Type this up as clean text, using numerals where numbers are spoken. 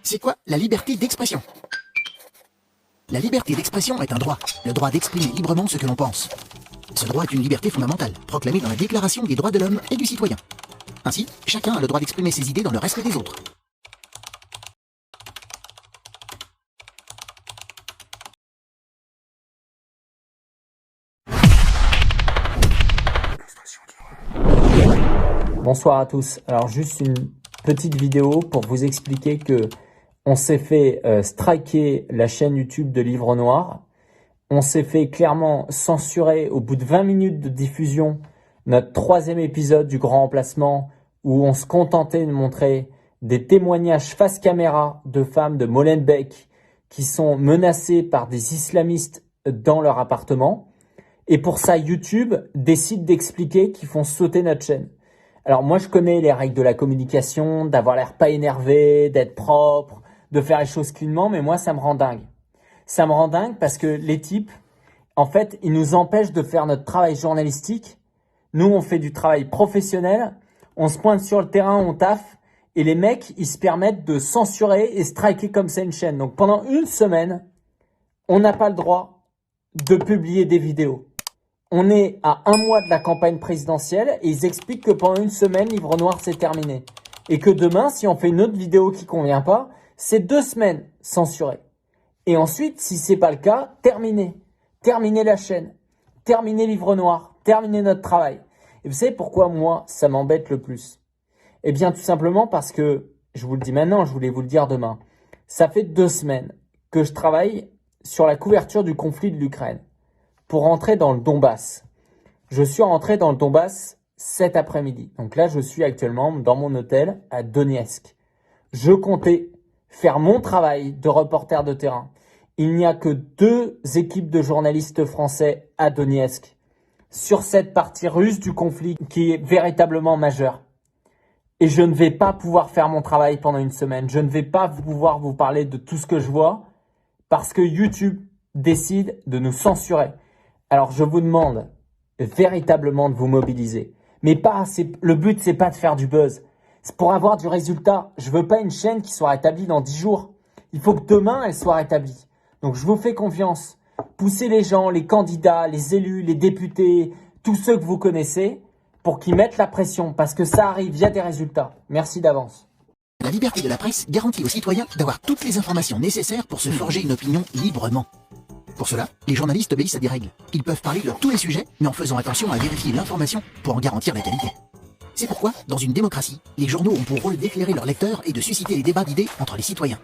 C'est quoi la liberté d'expression? La liberté d'expression est un droit, le droit d'exprimer librement ce que l'on pense. Ce droit est une liberté fondamentale, proclamée dans la Déclaration des droits de l'homme et du citoyen. Ainsi, chacun a le droit d'exprimer ses idées dans le respect des autres. Bonsoir à tous. Alors juste une petite vidéo pour vous expliquer que on s'est fait striker la chaîne YouTube de Livre Noir. On s'est fait clairement censurer au bout de 20 minutes de diffusion notre 3e épisode du Grand Remplacement où on se contentait de montrer des témoignages face caméra de femmes de Molenbeek qui sont menacées par des islamistes dans leur appartement. Et pour ça, YouTube décide d'expliquer qu'ils font sauter notre chaîne. Alors moi, je connais les règles de la communication, d'avoir l'air pas énervé, d'être propre, de faire les choses cleanement, mais moi, ça me rend dingue. Ça me rend dingue parce que les types, en fait, ils nous empêchent de faire notre travail journalistique. Nous, on fait du travail professionnel, on se pointe sur le terrain, on taffe, et les mecs, ils se permettent de censurer et striker comme ça une chaîne. Donc pendant une semaine, on n'a pas le droit de publier des vidéos. On est à 1 mois de la campagne présidentielle et ils expliquent que pendant une semaine, Livre Noir, c'est terminé. Et que demain, si on fait une autre vidéo qui convient pas, c'est 2 semaines censurées. Et ensuite, si c'est pas le cas, terminé. Terminer la chaîne. Terminer Livre Noir. Terminer notre travail. Et vous savez pourquoi moi, ça m'embête le plus? Eh bien, tout simplement parce que, je vous le dis maintenant, je voulais vous le dire demain. Ça fait 2 semaines que je travaille sur la couverture du conflit de l'Ukraine pour rentrer dans le Donbass. Je suis rentré dans le Donbass cet après-midi. Donc là, je suis actuellement dans mon hôtel à Donetsk. Je comptais faire mon travail de reporter de terrain. Il n'y a que 2 équipes de journalistes français à Donetsk sur cette partie russe du conflit qui est véritablement majeure. Et je ne vais pas pouvoir faire mon travail pendant une semaine. Je ne vais pas pouvoir vous parler de tout ce que je vois parce que YouTube décide de nous censurer. Alors je vous demande véritablement de vous mobiliser. Mais le but, c'est pas de faire du buzz. C'est pour avoir du résultat. Je veux pas une chaîne qui soit rétablie dans 10 jours. Il faut que demain, elle soit rétablie. Donc je vous fais confiance. Poussez les gens, les candidats, les élus, les députés, tous ceux que vous connaissez pour qu'ils mettent la pression parce que ça arrive, il y a des résultats. Merci d'avance. La liberté de la presse garantit aux citoyens d'avoir toutes les informations nécessaires pour se forger une opinion librement. Pour cela, les journalistes obéissent à des règles. Ils peuvent parler de tous les sujets, mais en faisant attention à vérifier l'information pour en garantir la qualité. C'est pourquoi, dans une démocratie, les journaux ont pour rôle d'éclairer leurs lecteurs et de susciter les débats d'idées entre les citoyens.